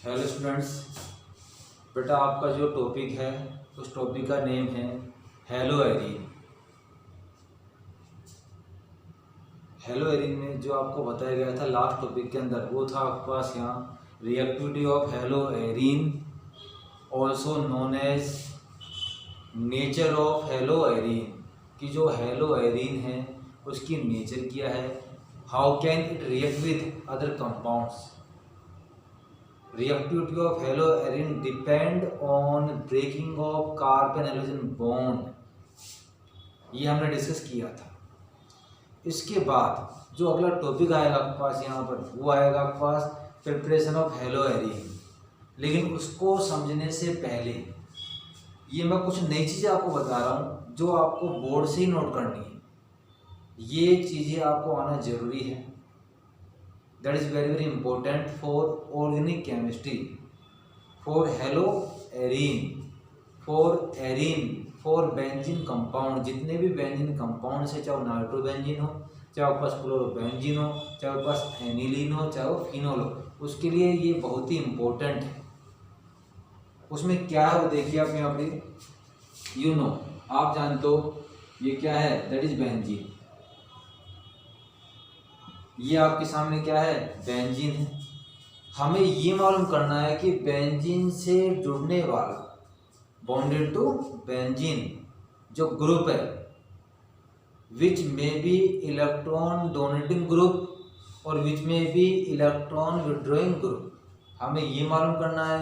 Hello students, बेटा आपका जो टॉपिक है उस टॉपिक का नेम है हेलो एरीन। हेलो एरीन में जो आपको बताया गया था लास्ट टॉपिक के अंदर वो था आपके पास यहाँ reactivity of haloarene, also known as nature of haloarene, कि जो हेलो एरीन है उसकी नेचर क्या है, how can it react with other compounds. Reactivity of haloarin depend on breaking of carbon hydrogen bond, ये हमने discuss किया था। इसके बाद जो अगला टॉपिक आएगा आपके पास यहाँ पर वो आएगा आपके पास प्रिपरेशन ऑफ हेलोएरिन। लेकिन उसको समझने से पहले ये मैं कुछ नई चीज़ें आपको बता रहा हूँ जो आपको बोर्ड से ही नोट करनी है। ये चीज़ें आपको आना जरूरी है। That is very very important for organic chemistry, for haloarine, for arine, for benzene compound। जितने भी बेंजीन कंपाउंड है, चाहे नाइट्रोबेंजीन हो, चाहे आपके पास क्लोरोबेंजीन हो, चाहे आपके पास एनिलीन हो, चाहे वो फिनोल हो, उसके लिए ये बहुत ही इम्पोर्टेंट है। उसमें क्या है वो देखिए आप यहाँ पे, आप जानते हो ये क्या है, दैट इज बेंजीन। ये आपके सामने क्या है, बेंजीन है। हमें ये मालूम करना है कि बेंजीन से जुड़ने वाला बॉन्डेड टू बेंजीन जो ग्रुप है विच में बी इलेक्ट्रॉन डोनेटिंग ग्रुप और विच में बी इलेक्ट्रॉन विड्रॉइंग ग्रुप। हमें ये मालूम करना है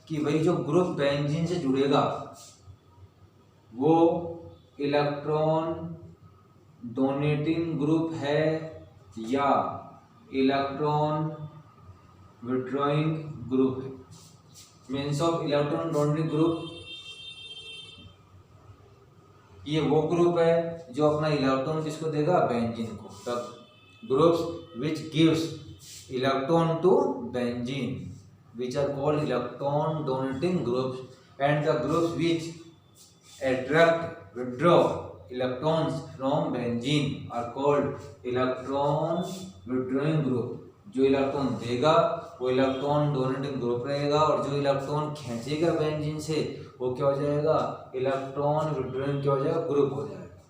कि भाई जो ग्रुप बेंजीन से जुड़ेगा वो इलेक्ट्रॉन डोनेटिंग ग्रुप है या इलेक्ट्रॉन विड्रॉइंग ग्रुप है। Means of electron donating group, ये वो ग्रुप है जो अपना इलेक्ट्रॉन किसको देगा, बेंजीन को। The groups which gives electron to benzene which are called electron donating groups and the groups which attract withdraw electrons from benzene are called electron withdrawing group। जो electron देगा वो electron donating group रहेगा और जो electron खींचेगा benzene से वो क्या हो जाएगा, इलेक्ट्रॉन विड्रॉइंग क्या हो जाएगा, ग्रुप हो जाएगा।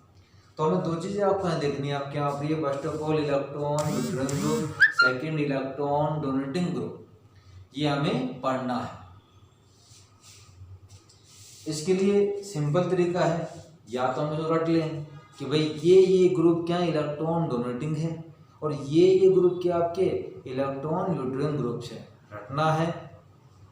तो हमें दो चीजें आपको यहाँ देखनी है आपके यहाँ पे, first of all electron withdrawing group, second electron donating group, ये हमें पढ़ना है। इसके लिए सिंपल तरीका है, या तो हम जो रट लें कि भाई ये ग्रुप क्या इलेक्ट्रॉन डोनेटिंग है और ये ग्रुप क्या आपके इलेक्ट्रॉन विड्रॉइंग ग्रुप्स है। रटना है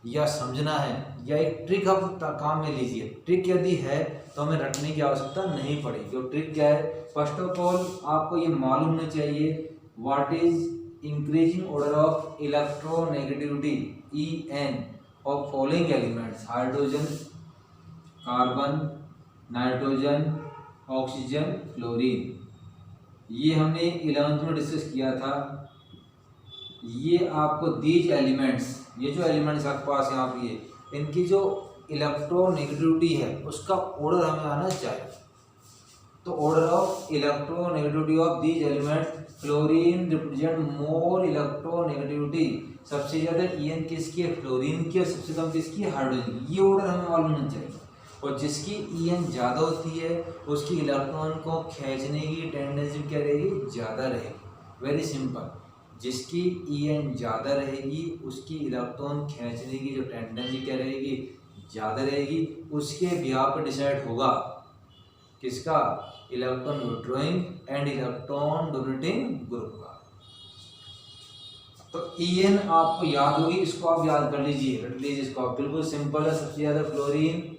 या समझना है या एक ट्रिक आप काम में लीजिए। ट्रिक यदि है तो हमें रटने की आवश्यकता नहीं पड़ेगी। जो ट्रिक क्या है, फर्स्ट ऑफ ऑल आपको ये मालूम होना चाहिए what is increasing order of electronegativity EN of following elements, hydrogen, carbon, nitrogen, oxygen, fluorine. ये हमने 11th में डिस्कस किया था। ये आपको दीज एलिमेंट्स, ये जो एलिमेंट्स आपके पास यहाँ पे इनकी जो इलेक्ट्रोनेगेटिविटी है उसका ऑर्डर हमें आना चाहिए। तो order of electronegativity of these element, fluorine represent more electronegativity, सबसे ज़्यादा EN किसकी है, फ्लोरीन की, और सबसे कम किसकी है, हाइड्रोजन। ये ऑर्डर हमें मालूम होना चाहिए। और जिसकी EN ज़्यादा होती है उसकी इलेक्ट्रॉन को खींचने की टेंडेंसी क्या रहेगी, ज़्यादा रहेगी। वेरी सिंपल, जिसकी EN ज़्यादा रहेगी उसकी इलेक्ट्रॉन खींचने की जो टेंडेंसी क्या रहेगी, ज़्यादा रहेगी। उसके बिहार पर डिसाइड होगा किसका, electron withdrawing and electron donating group का। तो EN आपको याद होगी, इसको आप याद कर लीजिए, रट लीजिए इसको आप, बिल्कुल सिंपल है। सबसे ज़्यादा फ्लोरीन,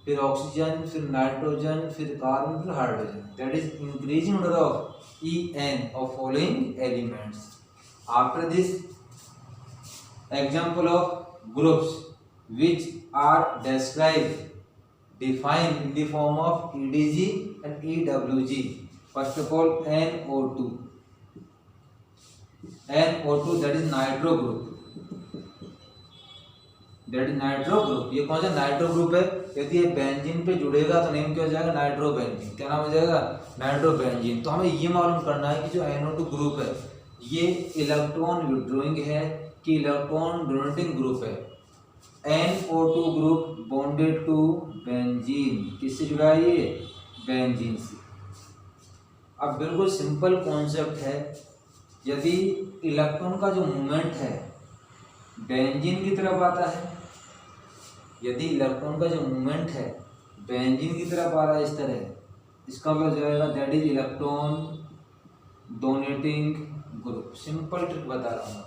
फिर ऑक्सीजन, फिर नाइट्रोजन, फिर कार्बन, फिर hydrogen. That is increasing order of EN of following elements. After this example of groups which are described defined in the form of EDG and EWG। first of all NO2 that is nitro group, that is nitro group. ये कौन सा nitro group है, यदि ये benzene पे जुड़ेगा तो name क्या हो जाएगा, नाइट्रोबेंजीन। क्या नाम हो जाएगा, नाइट्रोबेंजीन। तो हमें ये मालूम करना है कि जो NO2 ग्रुप है ये इलेक्ट्रॉन विड्रॉइंग है कि इलेक्ट्रॉन डोनेटिंग ग्रुप है। NO2 group bonded to benzene, किससे जुड़ा है ये? बेंजीन से। अब बिल्कुल सिंपल कॉन्सेप्ट है, यदि इलेक्ट्रॉन का जो मूवमेंट है बेंजीन की तरफ आता है, यदि इलेक्ट्रॉन का जो मूवमेंट है बेंजीन की तरफ आ रहा है इस तरह, इसका मतलब हो जाएगा that is electron donating group. Simple trick बता रहा हूँ आपको।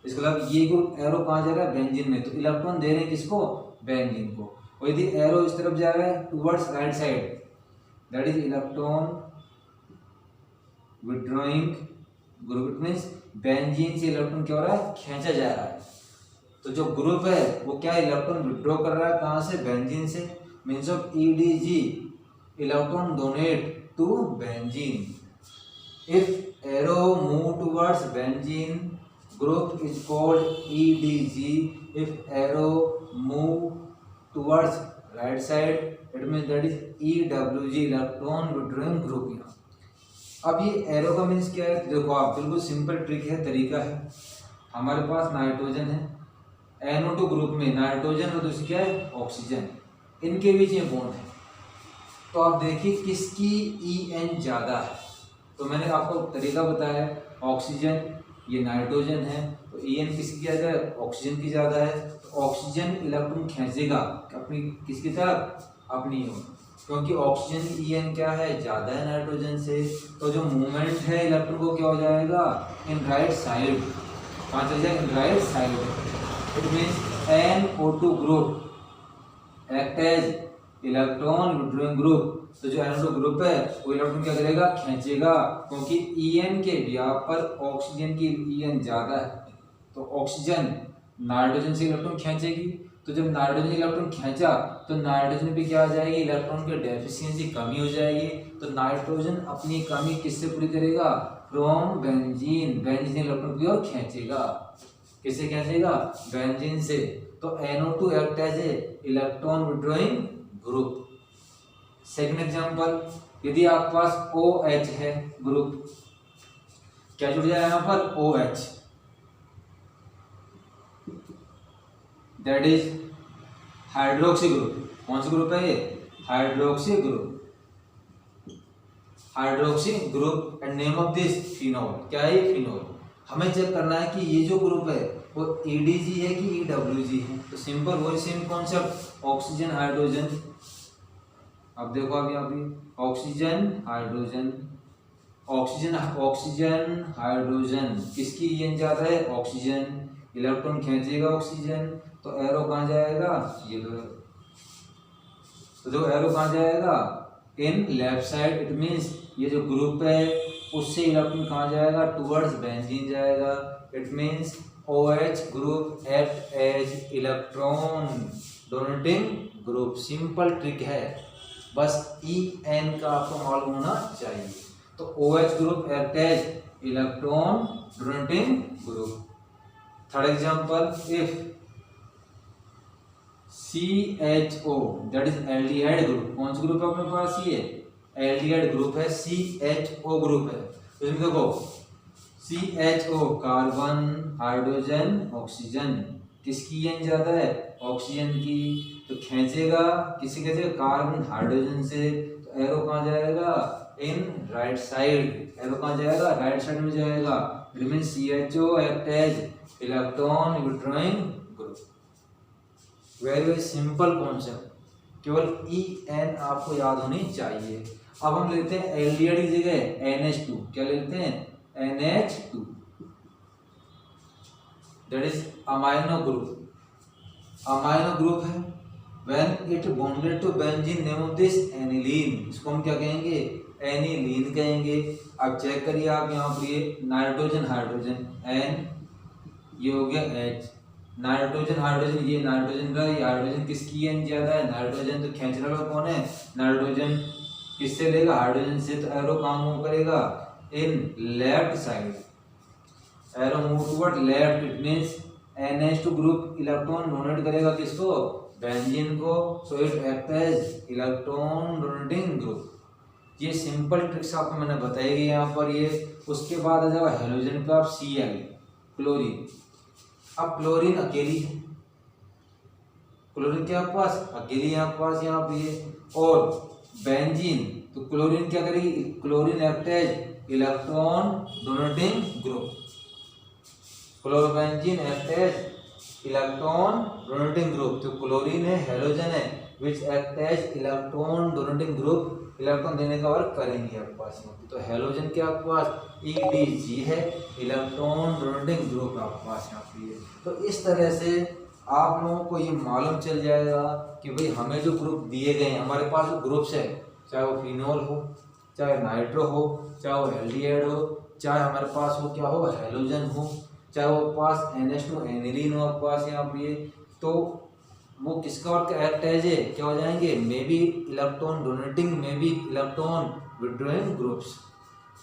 इसका मतलब ये ग्रुप एरो कहाँ जा रहा है? बेंजीन में, तो इलेक्ट्रॉन दे रहे हैं किसको? बेंजीन को। और यदि एरो इस तरफ जा रहा है towards right side, that is electron withdrawing group. It means benzene से इलेक्ट्रॉन क्या हो रहा है? खींचा जा रहा है। तो जो ग्रुप है वो क्या इलेक्ट्रॉन विड्रॉ कर रहा है, कहाँ से? बेंजीन से। Means of EDG, electron donate to benzene. If arrow move towards benzene, group is called EDG. If arrow move towards right side, it means that is EWG, electron withdrawing group। यहाँ अब ये arrow का means क्या है? देखो आप, बिल्कुल simple trick है, तरीका है। हमारे पास नाइट्रोजन है, NO2 ग्रुप में नाइट्रोजन और दूसरी क्या है? ऑक्सीजन। इनके बीच में बॉन्ड है, तो आप देखिए किसकी EN ज़्यादा है। तो मैंने आपको तरीका बताया, ऑक्सीजन, ये नाइट्रोजन है, तो EN किसकी ज़्यादा है? ऑक्सीजन की ज़्यादा है। तो ऑक्सीजन इलेक्ट्रॉन खींचेगा अपनी किसकी तरफ? अपनी ओर, क्योंकि ऑक्सीजन की EN क्या है? ज़्यादा है नाइट्रोजन से। तो जो मूवमेंट है इलेक्ट्रॉन को क्या हो जाएगा? In right side. कहाँ चल जाएगा? In right side. It means NO2 group act as electron withdrawing group. तो जो NO2 ग्रुप है वो इलेक्ट्रॉन क्या करेगा? खींचेगा, क्योंकि EN के बिहाफ पर ऑक्सीजन की EN ज़्यादा है, तो ऑक्सीजन नाइट्रोजन से इलेक्ट्रॉन खींचेगी। तो जब नाइट्रोजन इलेक्ट्रॉन खींचा तो नाइट्रोजन पे क्या आ जाएगी? इलेक्ट्रॉन की डेफिशिएंसी कमी हो जाएगी। तो नाइट्रोजन अपनी कमी किससे पूरी करेगा? From benzene. बेंजीन इलेक्ट्रॉन की ओर खींचेगा। किससे खींचेगा? बेंजीन से। तो NO2 act as a electron withdrawing group. Second example, यदि आपके पास OH है ग्रुप, क्या जुड़ जाएगा यहाँ पर? OH, that is hydroxy group. कौन सा ग्रुप है ये? Hydroxy group. Hydroxy group and name of this phenol. क्या है ये? फिनोल। हमें चेक करना है कि ये जो ग्रुप है वो EDG है कि EWG है। तो सिंपल वही सेम कॉन्सेप्ट, ऑक्सीजन हाइड्रोजन। अब देखो आप यहाँ पे oxygen hydrogen, oxygen oxygen hydrogen, किसकी EN ज़्यादा है? ऑक्सीजन। इलेक्ट्रॉन खींचेगा ऑक्सीजन, तो एरो कहाँ जाएगा? ये लो, तो जो एरो कहाँ जाएगा? In left side. It means ये जो ग्रुप है उससे इलेक्ट्रॉन कहाँ जाएगा? टुवर्ड्स बेंजीन जाएगा। It means OH group act as electron donating group. Simple trick है, बस EN का आपको मालूम होना चाहिए। तो OH group act as electron donating group. Third example, if CHO that is aldehyde group. कौन सा ग्रुप है अपने पास? ये एल्डिहाइड ग्रुप है, CHO ग्रुप है। तो इसमें देखो CHO कार्बन हाइड्रोजन ऑक्सीजन, किसकी EN ज्यादा है? ऑक्सीजन की। तो खींचेगा किसी के से? कार्बन हाइड्रोजन से। तो एरो कहाँ जाएगा? In right side. एरो कहाँ जाएगा? राइट साइड में जाएगा। It means CHO act as electron withdrawing group. Very very simple concept, केवल EN आपको याद होनी चाहिए। अब हम लेते हैं एल्डिहाइड की जगह NH2। क्या लेते हैं? NH2, that is amino group. Amino group है, when it bonded to benzene, name of this aniline. इसको हम क्या कहेंगे? एनिलीन कहेंगे। अब चेक करिए आप यहाँ पर, ये नाइट्रोजन हाइड्रोजन N, ये हो गया H, नाइट्रोजन हाइड्रोजन, ये नाइट्रोजन का, ये हाइड्रोजन, किसकी EN ज्यादा है? नाइट्रोजन। तो खींचने वाला कौन है? नाइट्रोजन। किससे लेगा? हाइड्रोजन से। तो एरो कहाँ मूव करेगा? In left side. Arrow move toward left. It means NH2 group electron donate करेगा किसको? बेंजीन को। So it act as electron donating group. ये सिंपल ट्रिक्स आपको मैंने बताई गई यहाँ पर ये। उसके बाद आ जाएगा हेलोजन पे आप Cl, क्लोरीन। अब क्लोरीन अकेली है, क्लोरीन क्या आपके पास अकेली है आपके पास यहाँ पे ये, और बेंजीन तो क्लोरीन क्या करेगी, chlorine act as electron donating group, chlorobenzene act as electron donating group, तो क्लोरीन है हेलोजन है which act as electron donating group, electron देने का वर्क करेंगे आपके पास यहाँ पे। तो हेलोजन क्या आपके पास EDG है, इलेक्ट्रॉन डोनेटिंग ग्रुप आपके पास यहाँ पे। तो इस तरह से आप लोगों को ये मालूम चल जाएगा कि भाई हमें जो ग्रुप दिए गए हैं, हमारे पास जो ग्रुप्स है, चाहे वो फिनोल हो, चाहे नाइट्रो हो, चाहे वो एल्डिहाइड हो, चाहे हमारे पास हो क्या हो हेलोजन हो, चाहे वो पास NH2 एनिलीन हो आपके पास यहाँ पे, तो वो किसका वर्क एक्ट एज है क्या हो जाएंगे, may be electron donating, may be electron withdrawing groups.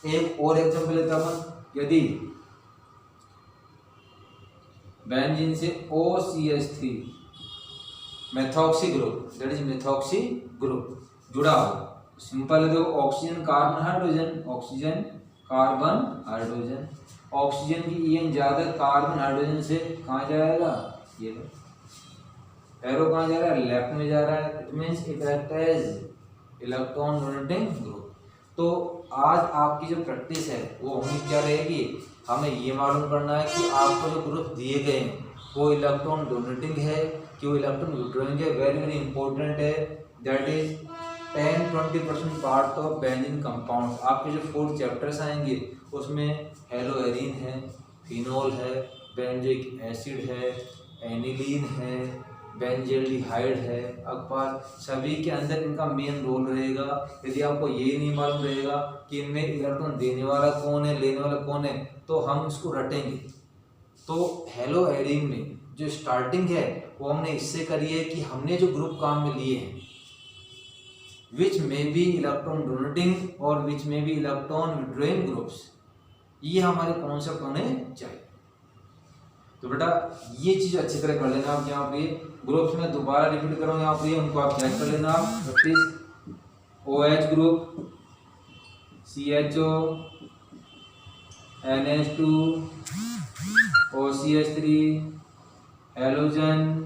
एक और एग्जांपल लेते हैं अपन, यदि बेंजीन से OCH3 methoxy group, that is methoxy group जुड़ा हो, सिंपल है, देखो oxygen carbon hydrogen, oxygen carbon hydrogen, oxygen की EN ज्यादा कार्बन हाइड्रोजन से कहाँ जाएगा, ये एरो कहाँ जा रहा है, लेफ्ट में जा रहा है, it means it act as electron donating group. तो आज आपकी जो प्रैक्टिस है वो हमें क्या रहेगी, हमें ये मालूम करना है कि आपको जो ग्रुप दिए गए हैं वो इलेक्ट्रॉन डोनेटिंग है कि वो इलेक्ट्रॉन विड्रॉइंग है, वेरी वेरी इंपॉर्टेंट है, that is 10-20% part of benzene compound. आपके जो 4 चैप्टर्स आएंगे उसमें हेलोएरीन है, फिनोल है, बेंजोइक एसिड है, एनिलीन है, बेंजल्डिहाइड है, अकबार सभी के अंदर इनका मेन रोल रहेगा। यदि आपको ये नहीं मालूम रहेगा कि इनमें इलेक्ट्रॉन देने वाला कौन है, लेने वाला कौन है, तो हम इसको रटेंगे। तो हेलोएरीन में जो स्टार्टिंग है वो हमने इससे करी है कि हमने जो ग्रुप काम में लिए हैं विच में बी इलेक्ट्रॉन डोनेटिंग और विच में बी इलेक्ट्रॉन विड्रॉइंग ग्रुप्स, ये हमारे कॉन्सेप्ट होने चाहिए। तो बेटा ये चीज अच्छी तरह कर लेना आप यहाँ पे, ग्रुप्स में दोबारा रिपीट करो यहाँ पे, उनको आप चेक कर लेना आप practice. OH group, CHO, NH2, OCH3, halogen,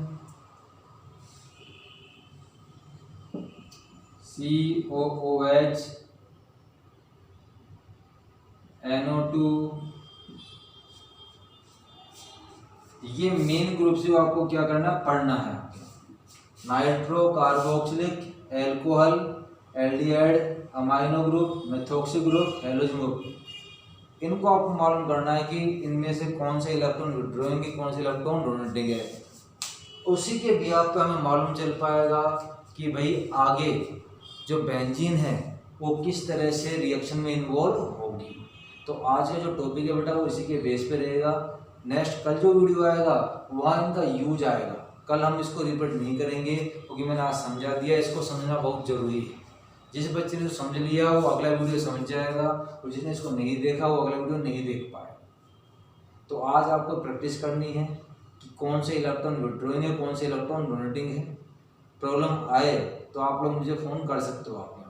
COOH, NO2, ये मेन ग्रुप से आपको क्या करना पढ़ना है। Nitro carboxylic alcohol, aldehyde, amino group, methoxy group, halogen group, इनको आपको मालूम करना है कि इनमें से कौन से इलेक्ट्रॉन विड्रॉइंग है, कौन से इलेक्ट्रॉन डोनेटिंग है। उसी के बिहाफ पे हमें मालूम चल पाएगा कि भाई आगे जो बेंजीन है वो किस तरह से रिएक्शन में इन्वॉल्व होगी। तो आज का जो टॉपिक है बेटा वो इसी के बेस पे रहेगा। नेक्स्ट कल जो वीडियो आएगा वहाँ इनका यूज आएगा, कल हम इसको रिपीट नहीं करेंगे क्योंकि मैंने आज समझा दिया, इसको समझना बहुत ज़रूरी है। जिस बच्चे ने समझ लिया वो अगला वीडियो समझ जाएगा, और जिसने इसको नहीं देखा वो अगला वीडियो नहीं देख पाएगा। तो आज आपको प्रैक्टिस करनी है कि कौन से इलेक्ट्रॉन विड्रॉइंग है, कौन से इलेक्ट्रॉन डोनेटिंग है। प्रॉब्लम आए तो आप लोग मुझे फ़ोन कर सकते हो आप।